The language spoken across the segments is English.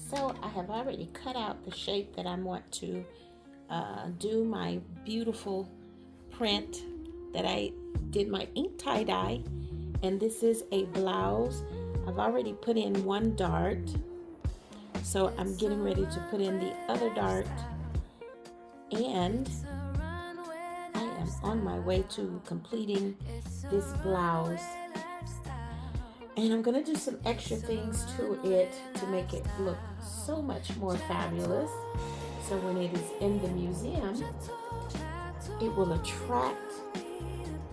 So I have already cut out the shape that I want to do my beautiful print that I did my ink tie-dye, and this is a blouse. I've already put in one dart, so I'm getting ready to put in the other dart, and I am on my way to completing this blouse. And I'm gonna do some extra things to it to make it look so much more fabulous. So when it is in the museum, it will attract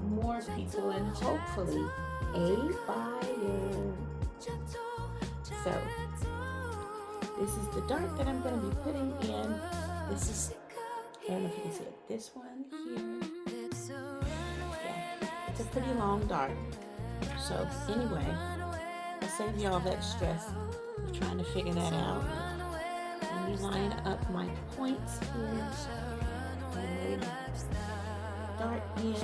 more people and hopefully a buyer. So this is the dart that I'm going to be putting in. This is, I don't know if you can see it, this one here. Yeah, it's a pretty long dart. So anyway, I'll save you all that stress of trying to figure that out. Let me line up my points here. And dart in.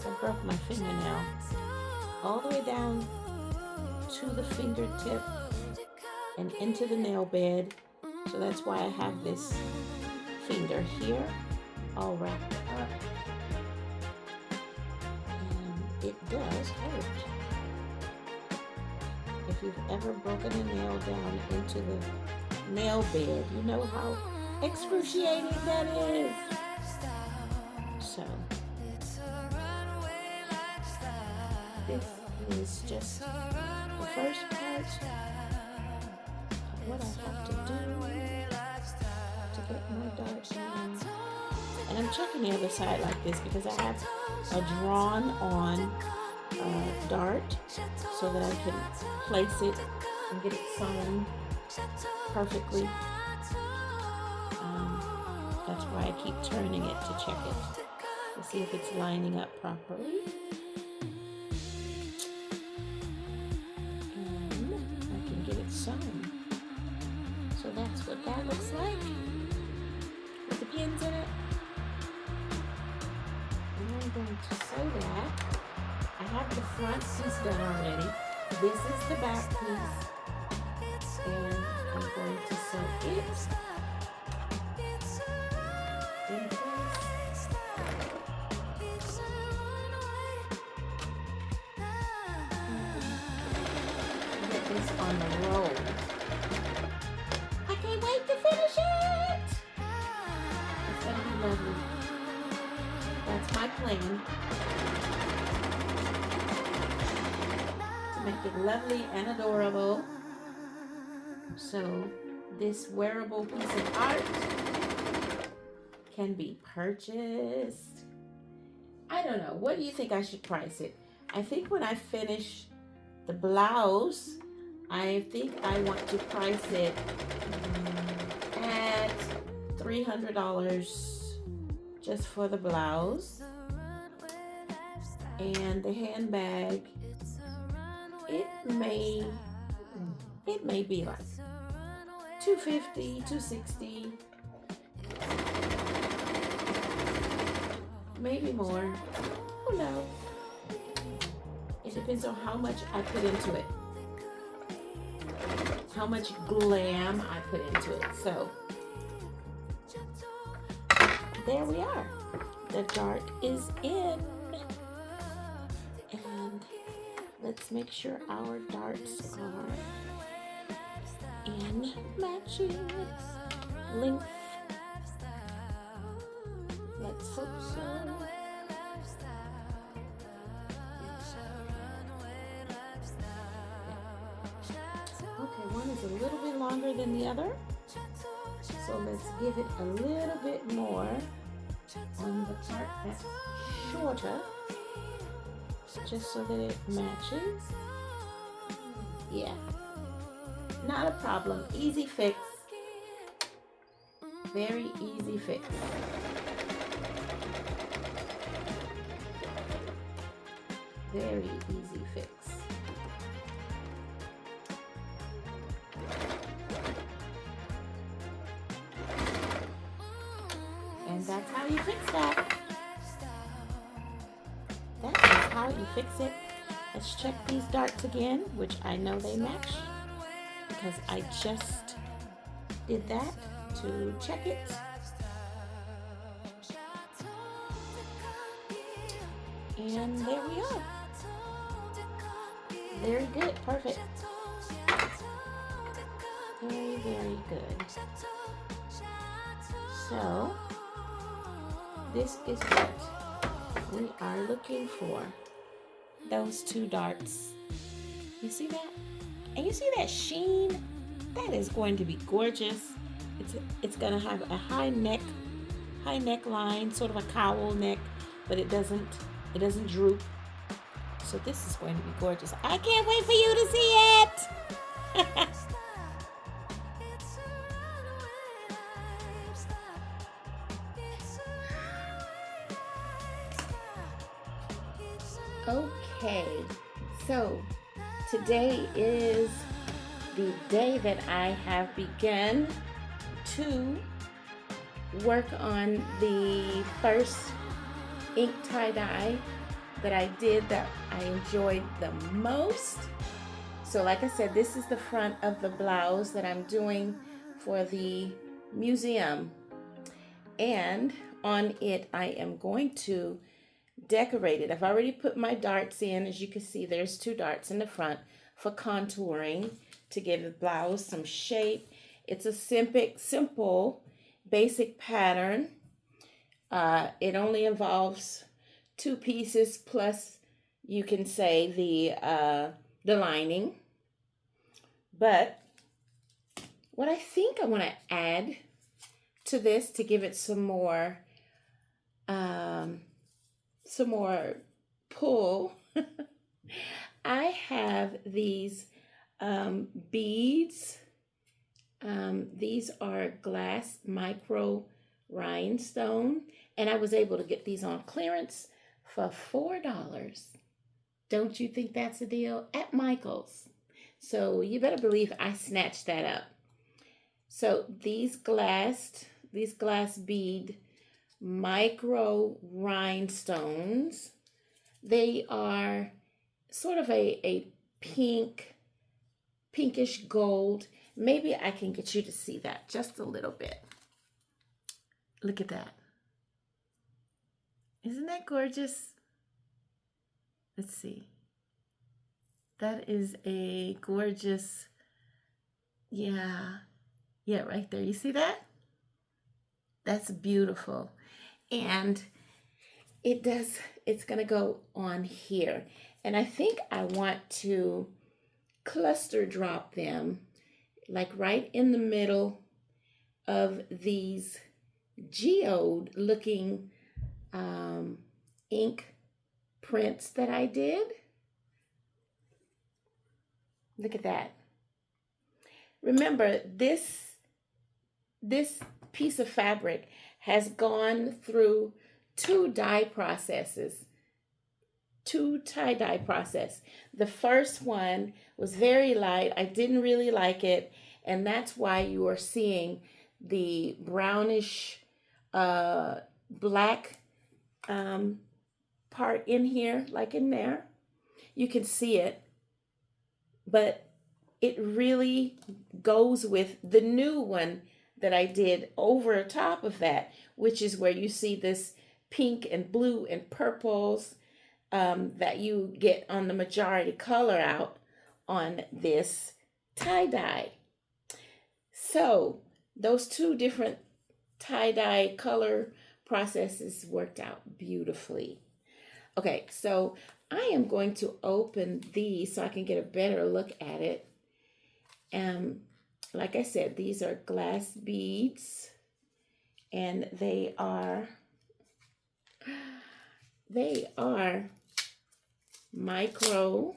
I broke my fingernail all the way down to the fingertip and into the nail bed. So that's why I have this finger here all wrapped up. And it does hurt. If you've ever broken a nail down into the nail bed, you know how excruciating that is. So this is just the first part of what I have to do to get my dart on. And I'm checking the other side like this because I have a drawn on dart so that I can place it and get it sewn perfectly. That's why I keep turning it to check it to see if it's lining up properly. And I can get it sewn. So that's what that looks like with the pins in it. And I'm going to sew that. I have the front piece done already. This is the back piece. And I'm going to sew it in place. Get this on the roll. I can't wait to finish it. It's going to be lovely. That's my plan. Make it lovely and adorable. So this wearable piece of art can be purchased. I don't know. What do you think I should price it? I think when I finish the blouse, I think I want to price it at $300 just for the blouse. And the handbag, it may be like $250, $260, maybe more. Who knows? It depends on how much I put into it, how much glam I put into it. So there we are. The dart is in. And let's make sure our darts are in matching length. Let's hope so. Okay, one is a little bit longer than the other. So let's give it a little bit more on the part that's shorter, just so that it matches. Yeah, not a problem. Easy fix. Very easy fix. Very easy fix. And And that's how you fix that. That is how you fix it. Let's check these darts again, which I know they match because I just did that to check it. And there we are. Very good. Perfect. Very, very good. So, this is what we are looking for. Those two darts. You see that? And you see that sheen? That is going to be gorgeous. It's going to have a high neckline, sort of a cowl neck, but it doesn't droop. So this is going to be gorgeous. I can't wait for you to see it. Okay, so today is the day that I have begun to work on the first ink tie-dye that I did that I enjoyed the most. So like I said, this is the front of the blouse that I'm doing for the museum. And on it, I am going to decorate it. I've already put my darts in. As you can see, there's two darts in the front for contouring to give the blouse some shape. It's a simple, basic pattern. It only involves two pieces plus, you can say, the lining. But what I think I want to add to this to give it some more pull, I have these beads. These are glass micro rhinestone, and I was able to get these on clearance for $4. Don't you think that's a deal? At Michael's. So you better believe I snatched that up. So these glass bead micro rhinestones, they are sort of a pinkish gold. Maybe I can get you to see that just a little bit. Look at that. Isn't that gorgeous? Let's see. That is a gorgeous, yeah, right there. You see that? That's beautiful. And it's gonna go on here. And I think I want to cluster drop them like right in the middle of these geode looking ink prints that I did. Look at that. Remember, this piece of fabric has gone through two tie-dye processes. The first one was very light. I didn't really like it, and that's why you are seeing the brownish black part in here, like in there. You can see it, but it really goes with the new one that I did over top of that, which is where you see this pink and blue and purples that you get on the majority color out on this tie-dye. So those two different tie-dye color processes worked out beautifully. Okay, so I am going to open these so I can get a better look at it. Like I said, these are glass beads, and they are micro,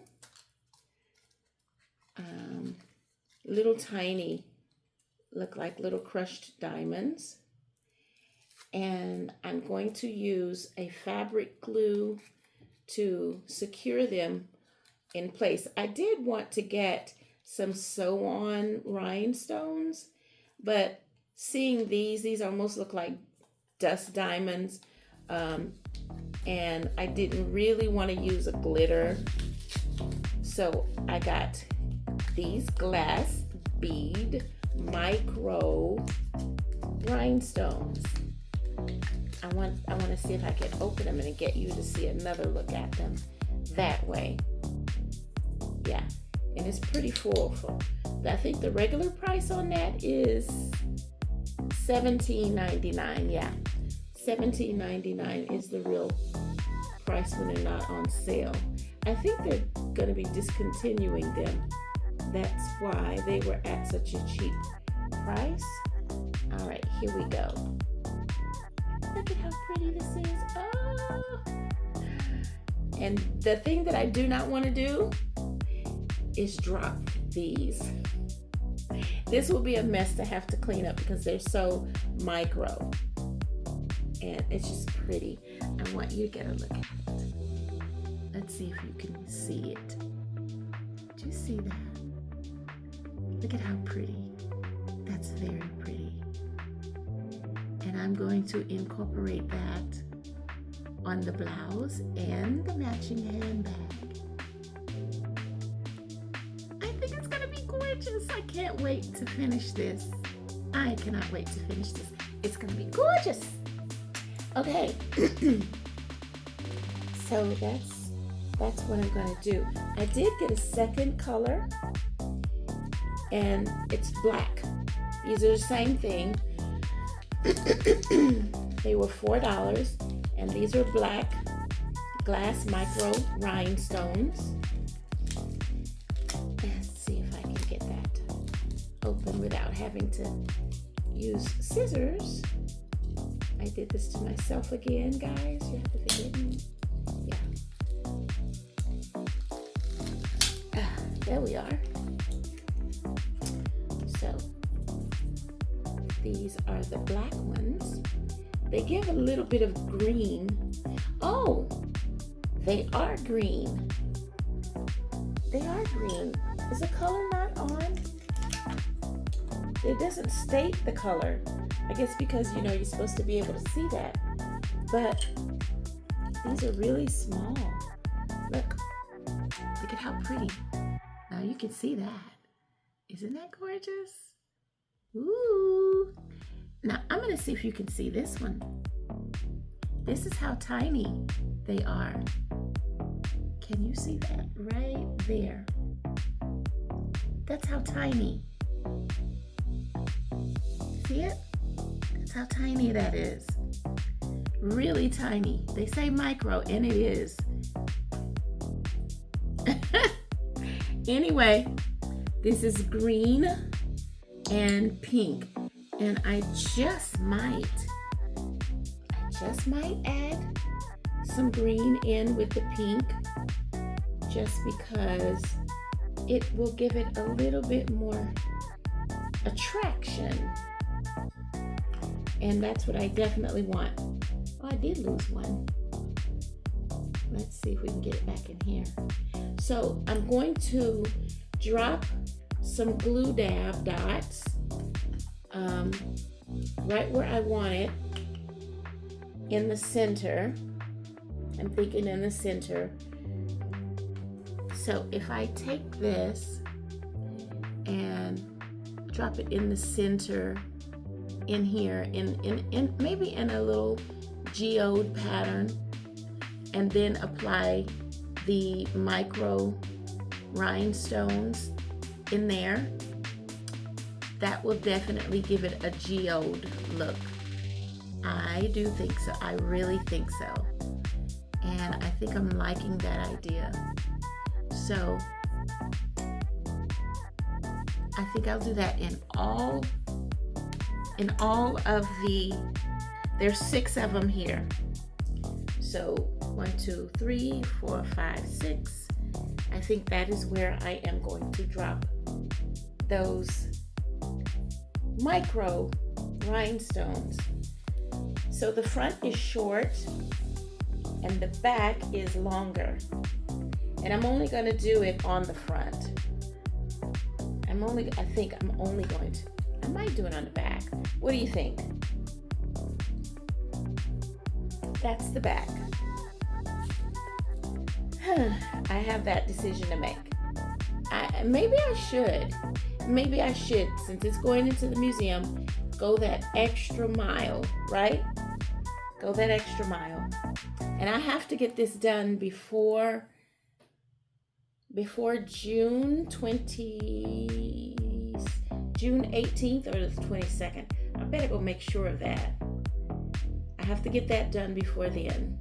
little tiny, look like little crushed diamonds. And I'm going to use a fabric glue to secure them in place. I did want to get some sew-on rhinestones, but seeing these almost look like dust diamonds. And I didn't really want to use a glitter. So I got these glass bead micro rhinestones. I want to see if I can open them and get you to see another look at them that way. Yeah, and it's pretty full. I think the regular price on that is $17.99. Yeah, $17.99 is the real price when they're not on sale. I think they're going to be discontinuing them. That's why they were at such a cheap price. All right, here we go. Look at how pretty this is. Oh. And the thing that I do not want to do is drop these. This will be a mess to have to clean up because they're so micro. And it's just pretty. I want you to get a look at it. Let's see if you can see it. Do you see that? Look at how pretty. That's very pretty. And I'm going to incorporate that on the blouse and the matching handbag. I think it's gonna be gorgeous. I can't wait to finish this. I cannot wait to finish this. It's gonna be gorgeous. Okay, so that's what I'm gonna do. I did get a second color, and it's black. These are the same thing. They were $4, and these are black glass micro rhinestones. Let's see if I can get that open without having to use scissors. I did this to myself again, guys. You have to forgive me. Yeah. There we are. So these are the black ones. They give a little bit of green. Oh, they are green. They are green. Is the color not on? It doesn't state the color. I guess because, you know, you're supposed to be able to see that. But these are really small. Look at how pretty. Now you can see that. Isn't that gorgeous? Ooh. Now I'm gonna see if you can see this one. This is how tiny they are. Can you see that right there? That's how tiny. See it? That's how tiny that is. Really tiny. They say micro, and it is. Anyway, this is green and pink. And I just might add some green in with the pink, just because it will give it a little bit more attraction. And that's what I definitely want. Oh, I did lose one. Let's see if we can get it back in here. So I'm going to drop some glue dab dots right where I want it, in the center. I'm thinking in the center. So if I take this and drop it in the center, in here, in maybe in a little geode pattern, and then apply the micro rhinestones in there, that will definitely give it a geode look. I do think so. I really think so. And I think I'm liking that idea. So I think I'll do that in all of the, there's 6 of them here. So 1, 2, 3, 4, 5, 6. I think that is where I am going to drop those micro rhinestones. So the front is short and the back is longer. And I'm only going to do it on the front. I might do it on the back. What do you think? that's the back. I have that decision to make. Maybe I should, since it's going into the museum, go that extra mile, right? Go that extra mile. And I have to get this done before June 18th or the 22nd. I better go make sure of that. I have to get that done before then.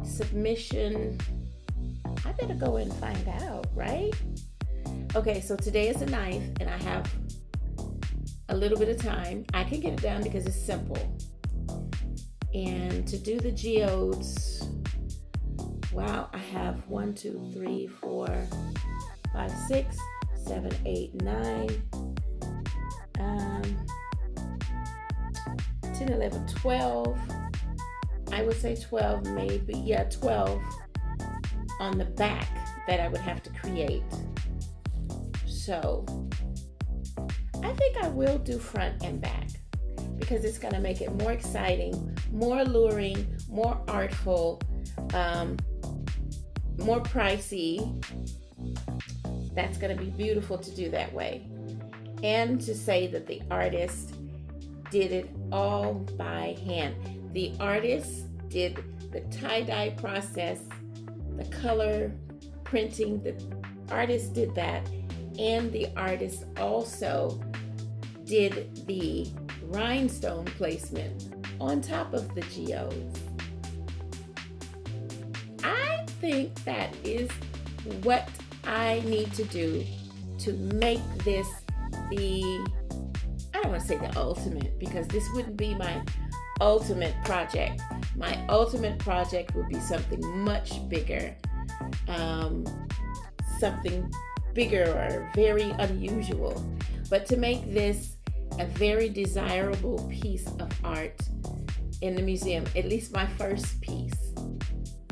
Submission, I better go and find out, right? Okay, so today is the 9th and I have a little bit of time. I can get it done because it's simple. And to do the geodes, wow, I have 1, 2, 3, 4, 5, 6, 7, 8, 9, 10, 11, 12. I would say 12, maybe, 12 on the back that I would have to create. So I think I will do front and back because it's going to make it more exciting, more alluring, more artful, more pricey. That's going to be beautiful to do that way. And to say that the artist did it all by hand. The artist did the tie-dye process, the color printing, the artist did that, and the artist also did the rhinestone placement on top of the geodes. I think that is what I need to do to make this I don't want to say the ultimate, because this wouldn't be my ultimate project. My ultimate project would be something much bigger, something bigger or very unusual. But to make this a very desirable piece of art in the museum, at least my first piece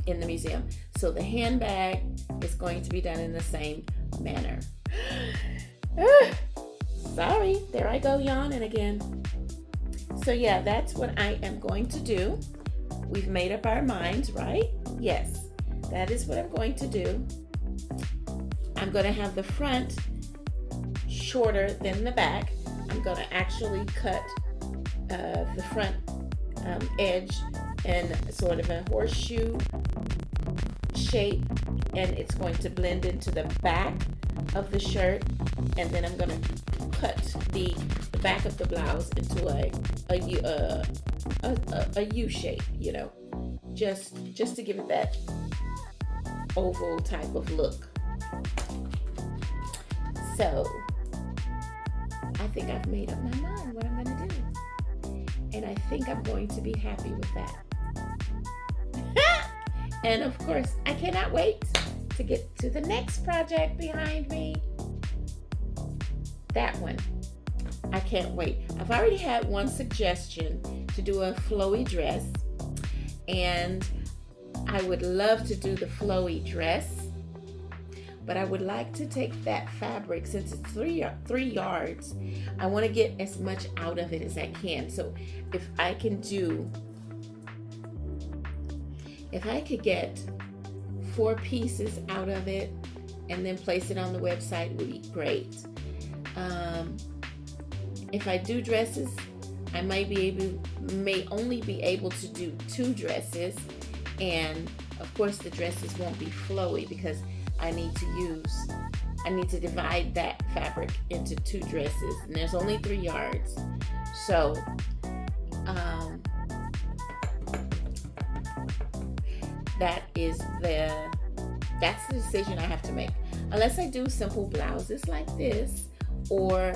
in the museum. So the handbag is going to be done in the same manner. Sorry, there I go yawning again. So yeah, that's what I am going to do. We've made up our minds, right? Yes, that is what I'm going to do. I'm going to have the front shorter than the back. I'm going to actually cut the front edge in sort of a horseshoe shape, and it's going to blend into the back of the shirt, and then I'm going to cut the back of the blouse into a U shape, you know, just to give it that oval type of look. So I think I've made up my mind what I'm going to do, and I think I'm going to be happy with that. And of course, I cannot wait to get to the next project behind me. That one, I can't wait. I've already had one suggestion to do a flowy dress, and I would love to do the flowy dress, but I would like to take that fabric, since it's 3 yards, I want to get as much out of it as I can. So if I could get 4 pieces out of it and then place it on the website, it would be great. If I do dresses, I may only be able to do 2 dresses, and of course the dresses won't be flowy because I need to divide that fabric into 2 dresses, and there's only 3 yards. So that's the decision I have to make. Unless I do simple blouses like this, or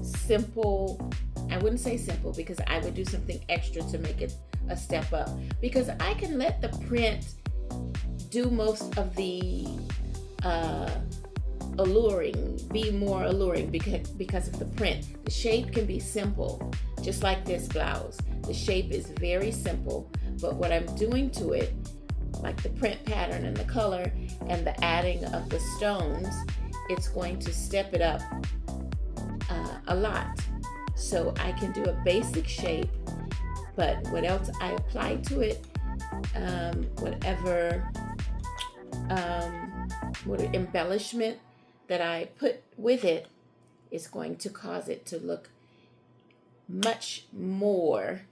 simple, I wouldn't say simple, because I would do something extra to make it a step up, because I can let the print do most of the be more alluring because of the print. The shape can be simple, just like this blouse. The shape is very simple, but what I'm doing to it, like the print pattern and the color and the adding of the stones, it's going to step it up a lot. so I can do a basic shape, but what else I apply to it, whatever embellishment that I put with it is going to cause it to look much more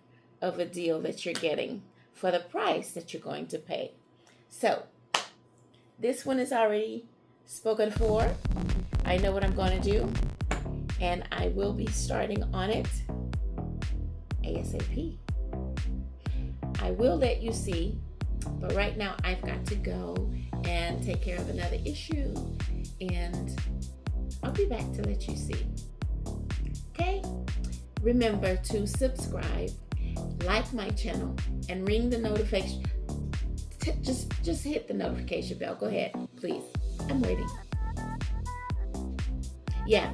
of a deal that you're getting for the price that you're going to pay. So this one is already spoken for. I know what I'm going to do, and I will be starting on it ASAP. I will let you see, but right now I've got to go and take care of another issue, and I'll be back to let you see. Okay? Remember to subscribe, like my channel, and ring the notification. Just hit the notification bell. Go ahead, please. I'm waiting. Yeah.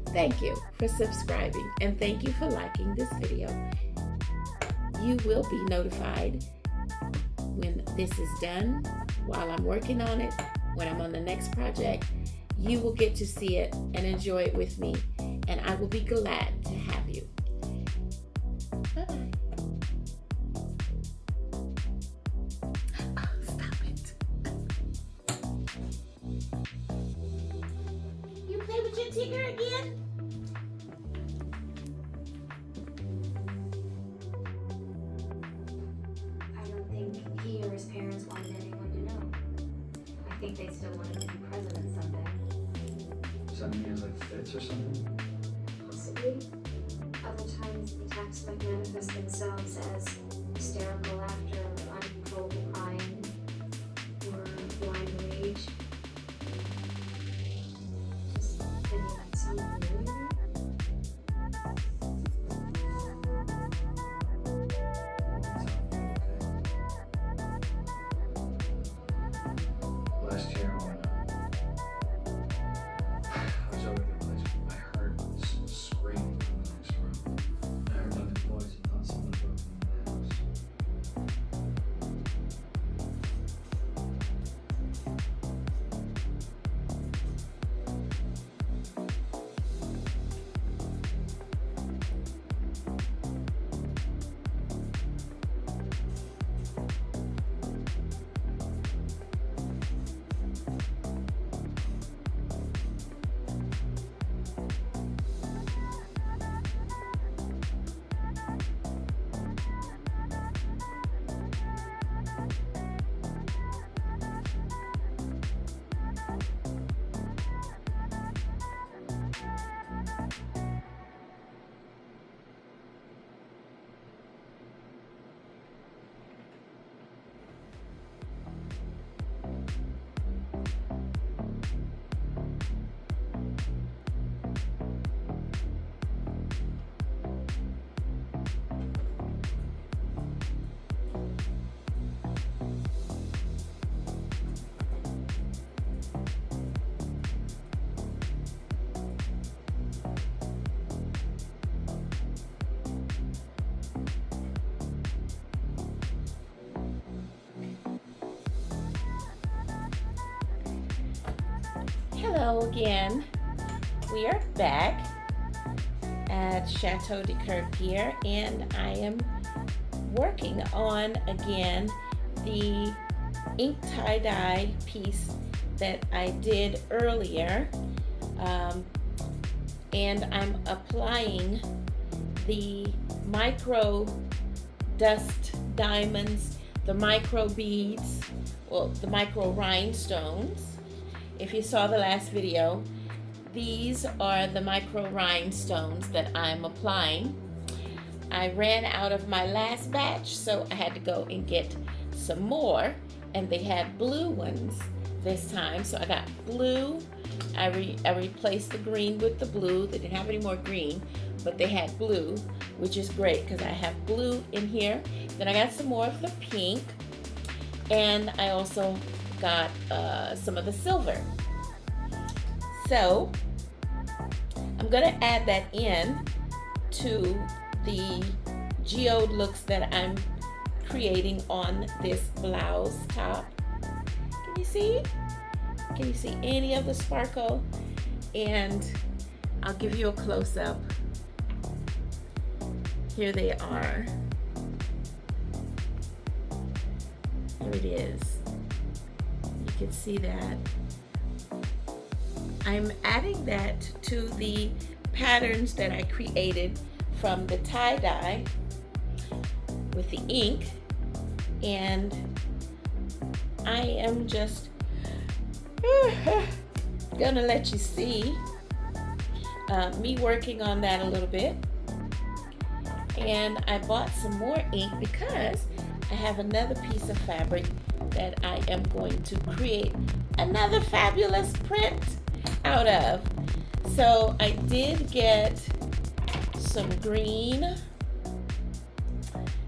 Thank you for subscribing, and thank you for liking this video. You will be notified when this is done, while I'm working on it, when I'm on the next project. You will get to see it and enjoy it with me, and I will be glad to have you. Bye-bye. Oh, stop it. You play with your ticker again? I don't think he or his parents wanted anyone to know. I think they still wanted to be president someday. Does that mean he has like fits or something? Possibly. Other times the attacks might manifest themselves as hysterical laughter, or uncontrollable crying, or blind rage. Does any of that sound familiar? Last year when I was over the place, I heard some screaming from the next room. I heard other boys and thought someone broke into the house. Hello again. We are back at Chateau De Curb Gear, and I am working on again the ink tie-dye piece that I did earlier, and I'm applying the micro dust diamonds, the micro beads, well, the micro rhinestones. If you saw the last video, these are the micro rhinestones that I'm applying. I ran out of my last batch, so I had to go and get some more, and they had blue ones this time. So I got blue. I replaced the green with the blue. They didn't have any more green, but they had blue, which is great because I have blue in here. Then I got some more of the pink, and I also got some of the silver. So I'm gonna add that in to the geode looks that I'm creating on this blouse top. Can you see? Can you see any of the sparkle? And I'll give you a close-up Here they are. Here it is. You can see that. I'm adding that to the patterns that I created from the tie-dye with the ink, and I am just gonna let you see me working on that a little bit. And I bought some more ink because I have another piece of fabric that I am going to create another fabulous print out of. So I did get some green.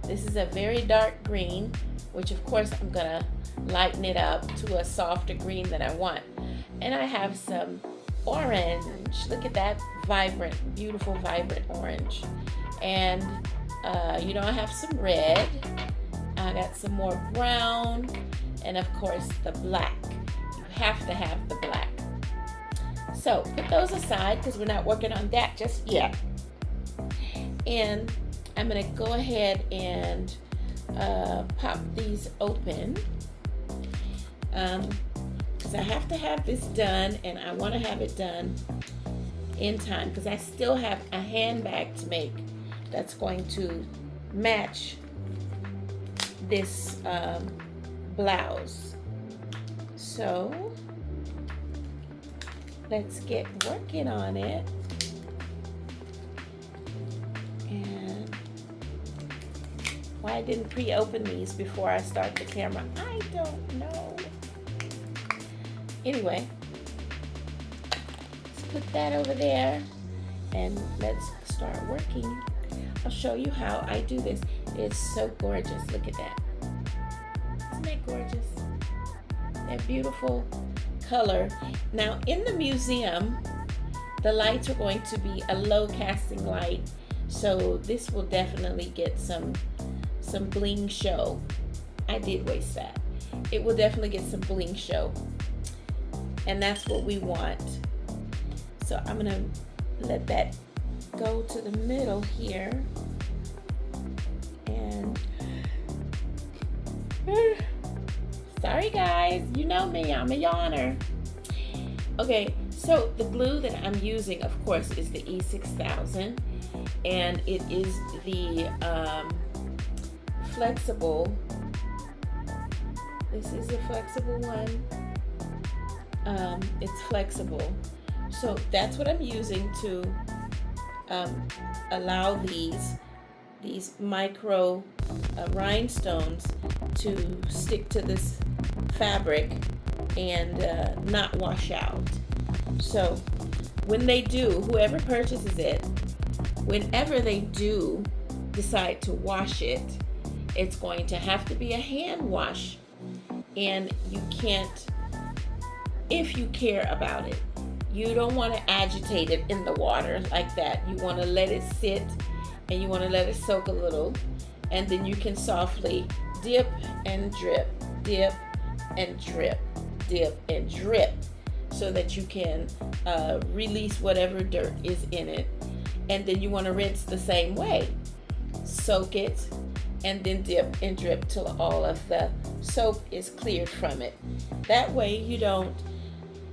This is a very dark green, which of course I'm gonna lighten it up to a softer green that I want. And I have some orange. Look at that vibrant, beautiful, vibrant orange. And I have some red. I got some more brown, and of course the black. You have to have the black. So put those aside because we're not working on that just yet. And I'm gonna go ahead and pop these open because I have to have this done, and I want to have it done in time because I still have a handbag to make that's going to match this blouse. So let's get working on it. And why I didn't pre-open these before I start the camera, I don't know. Anyway, let's put that over there and let's start working. I'll show you how I do this. It's so gorgeous. Look at that. Isn't that gorgeous? That beautiful color. Now in the museum, the lights are going to be a low casting light, so this will definitely get some bling show. I did waste that. It will definitely get some bling show, and that's what we want. So I'm gonna let that go to the middle here, and sorry guys, you know me, I'm a yawner. Okay, so the glue that I'm using, of course, is the E6000, and it is the flexible. This is a flexible one. It's flexible, so that's what I'm using to allow these micro rhinestones to stick to this fabric and not wash out. So when they do, whoever purchases it, whenever they do decide to wash it, it's going to have to be a hand wash, and you can't, if you care about it, you don't want to agitate it in the water like that. You want to let it sit, and you want to let it soak a little, and then you can softly dip and drip, dip and drip, dip and drip, so that you can release whatever dirt is in it. And then you want to rinse the same way. Soak it and then dip and drip till all of the soap is cleared from it. That way you don't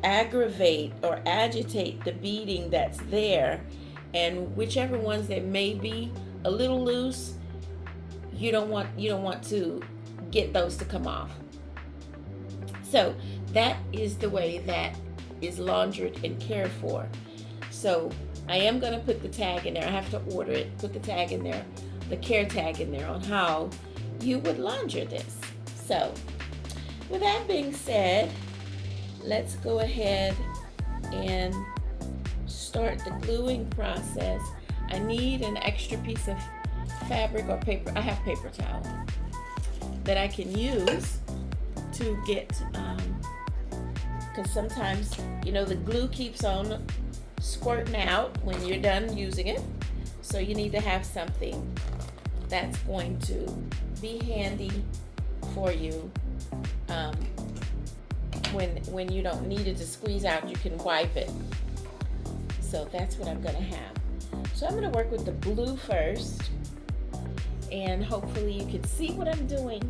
aggravate or agitate the beading that's there, and whichever ones that may be a little loose, you don't want to get those to come off. So that is the way that is laundered and cared for. So I am going to put the tag in there. I have to order it, put the tag in there, the care tag in there on how you would launder this. So with that being said, let's go ahead and start the gluing process. I need an extra piece of fabric or paper. I have paper towel that I can use to get, because sometimes, the glue keeps on squirting out when you're done using it. So you need to have something that's going to be handy for you. When you don't need it to squeeze out, you can wipe it. So that's what I'm gonna have. So I'm gonna work with the blue first. and hopefully you can see what I'm doing.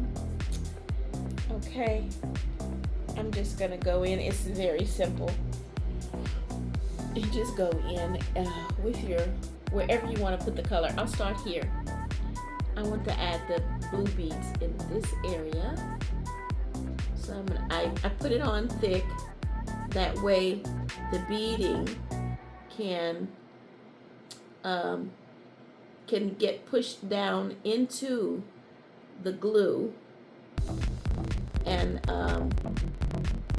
Okay, I'm just gonna go in. It's very simple. You just go in with your, wherever you want to put the color. I'll start here. I want to add the blue beads in this area. So I put it on thick. That way the beading can get pushed down into the glue, and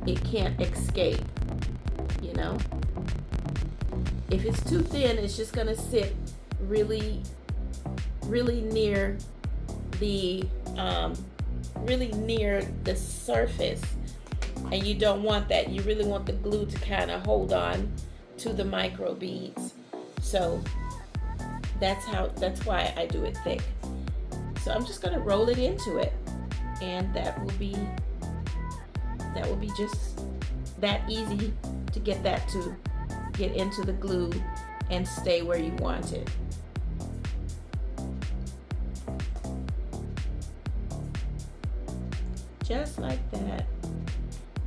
it can't escape, you know. If it's too thin, it's just gonna sit really near the surface, and you don't want that. You really want the glue to kind of hold on to the micro beads. So that's why I do it thick. So I'm just gonna roll it into it, and that will be just that easy to get that to get into the glue and stay where you want it. Just like that.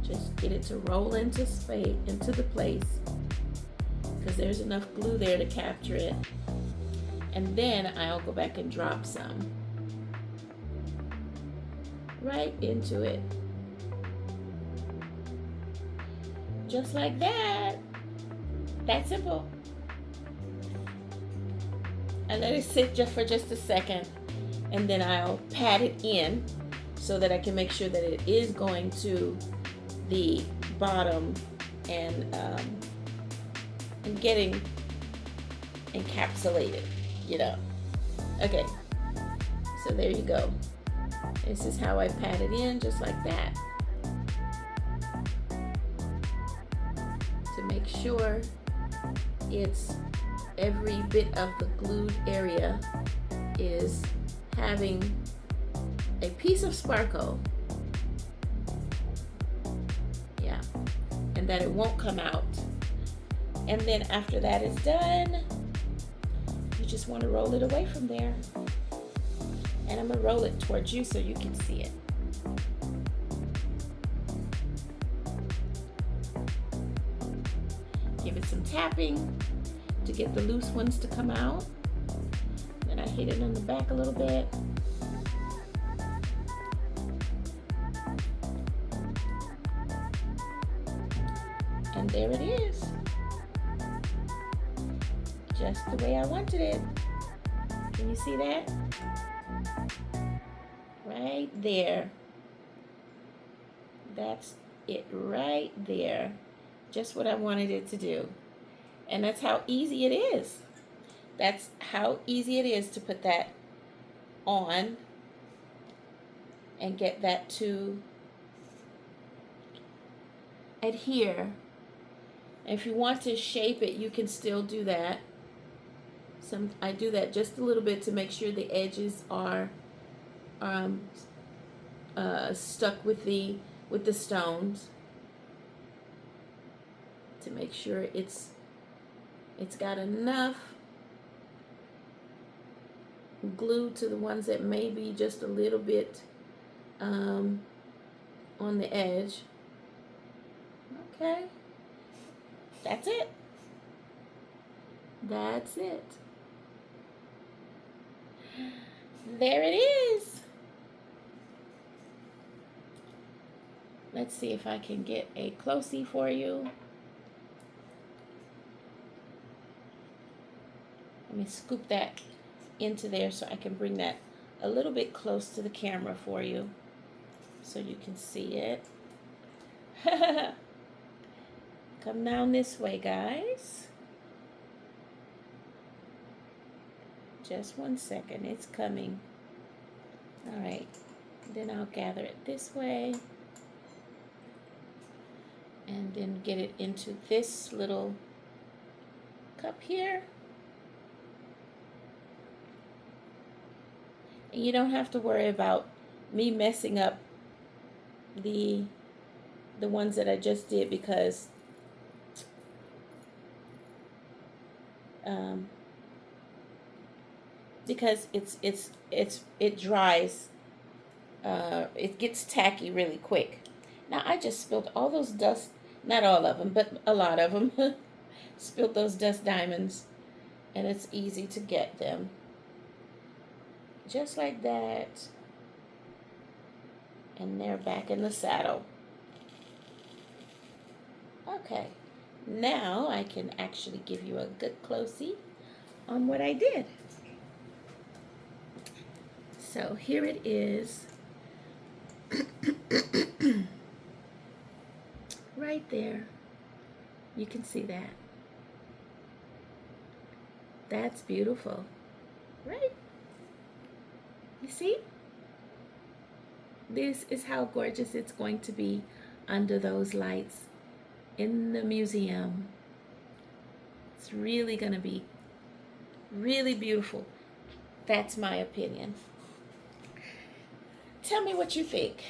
Just get it to roll into the place, because there's enough glue there to capture it. And then I'll go back and drop some right into it. Just like that. That's simple. I let it sit just a second, and then I'll pat it in so that I can make sure that it is going to the bottom and getting encapsulated, you know. Okay, so there you go. This is how I pat it in, just like that, to make sure it's every bit of the glued area is having a piece of sparkle. Yeah, and that it won't come out. And then after that is done, you just want to roll it away from there. And I'm gonna roll it towards you so you can see it. Give it some tapping to get the loose ones to come out. Then I hit it on the back a little bit. And there it is. Just the way I wanted it. Can you see that? Right there. That's it right there. Just what I wanted it to do. And that's how easy it is. That's how easy it is to put that on and get that to adhere. If you want to shape it, you can still do that. I do that just a little bit to make sure the edges are stuck with the stones, to make sure it's got enough glue to the ones that may be just a little bit on the edge. Okay, that's it. That's it. There it is. Let's see if I can get a close-y for you. Let me scoop that into there so I can bring that a little bit close to the camera for you so you can see it. Come down this way, guys. Just 1 second, it's coming. All right, then I'll gather it this way and then get it into this little cup here. And you don't have to worry about me messing up the ones that I just did, because because it dries. It gets tacky really quick. Now I just spilled all those dust, not all of them, but a lot of them. Spilled those dust diamonds, and it's easy to get them. Just like that. And they're back in the saddle. Okay, now I can actually give you a good close-see on what I did. So here it is. Right there. You can see that. That's beautiful, right? You see? This is how gorgeous it's going to be under those lights in the museum. It's really going to be really beautiful. That's my opinion. Tell me what you think.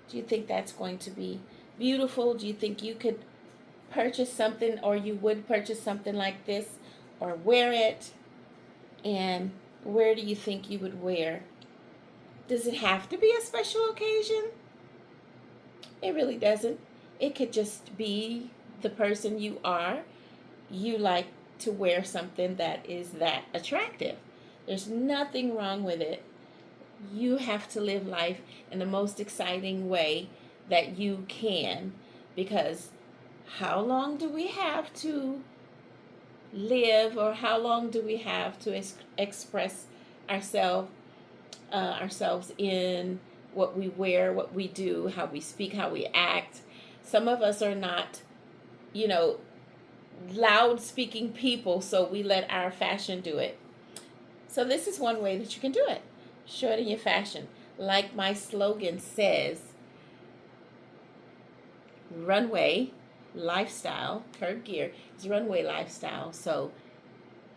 Do you think that's going to be beautiful? Do you think you could purchase something, or you would purchase something like this or wear it? And where do you think you would wear? Does it have to be a special occasion? It really doesn't. It could just be the person you are. You like to wear something that is that attractive. There's nothing wrong with it. You have to live life in the most exciting way that you can, because how long do we have to live, or how long do we have to express ourselves in what we wear, what we do, how we speak, how we act? Some of us are not, loud speaking people, so we let our fashion do it. So this is one way that you can do it. Show it in your fashion. Like my slogan says, runway lifestyle, Curb Gear is runway lifestyle. So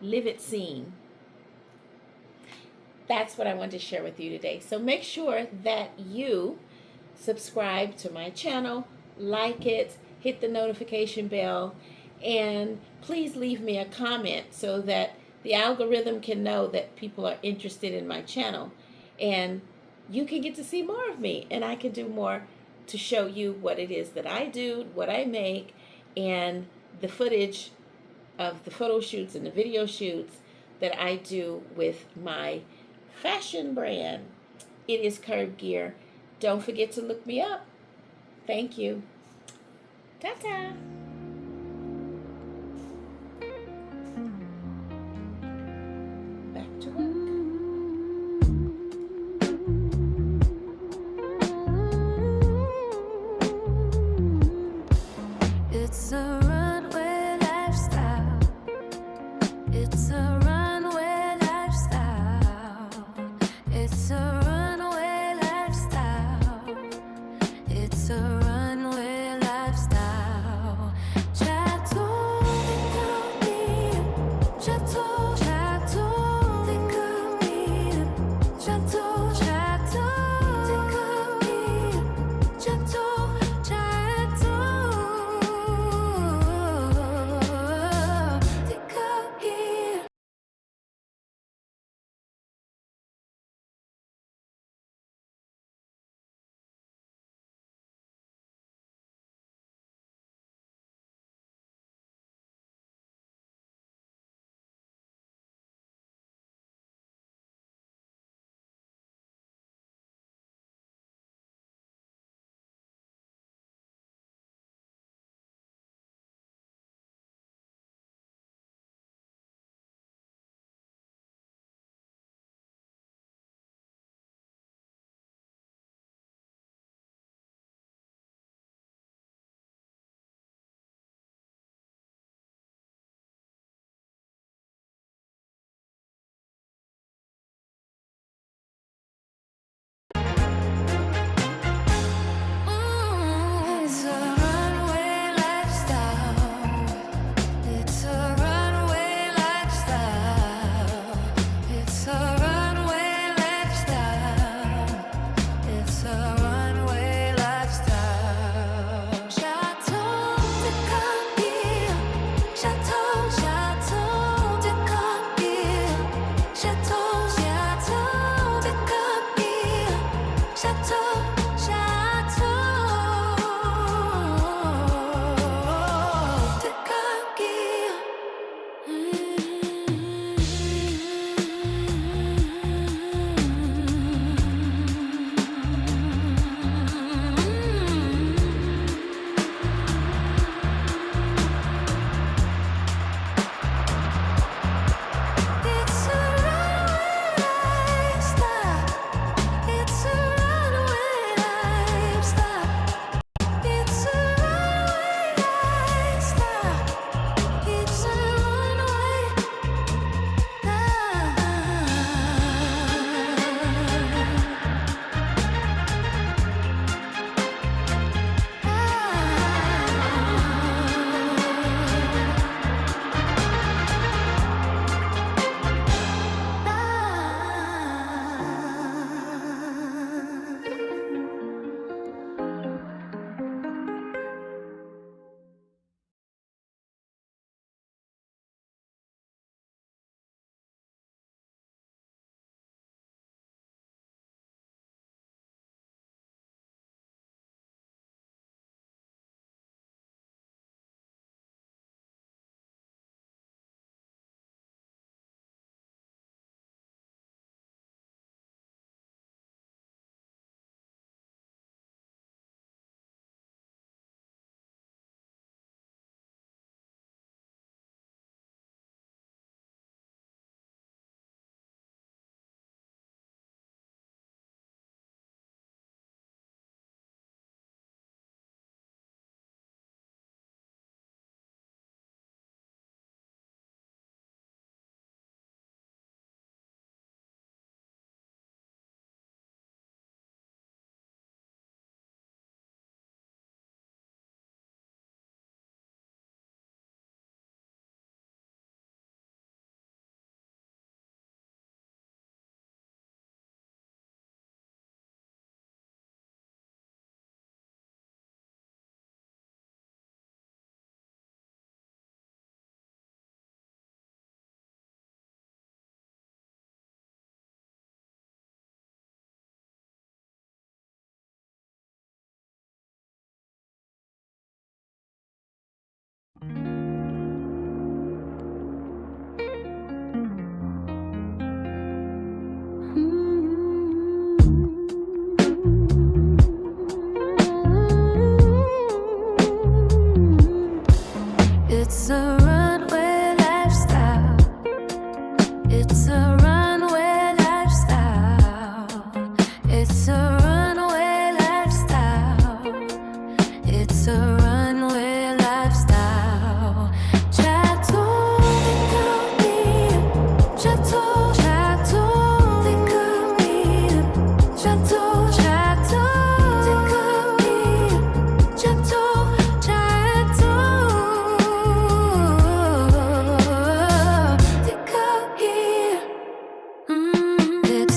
live it seen. That's what I wanted to share with you today. So make sure that you subscribe to my channel, like it, hit the notification bell, and please leave me a comment so that the algorithm can know that people are interested in my channel, and you can get to see more of me, and I can do more to show you what it is that I do, what I make, and the footage of the photo shoots and the video shoots that I do with my fashion brand. It is Curb Gear. Don't forget to look me up. Thank you. Ta-ta. Back to work. It's a runway lifestyle. It's a runway lifestyle. It's a runway lifestyle. It's a runway lifestyle.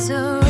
It's a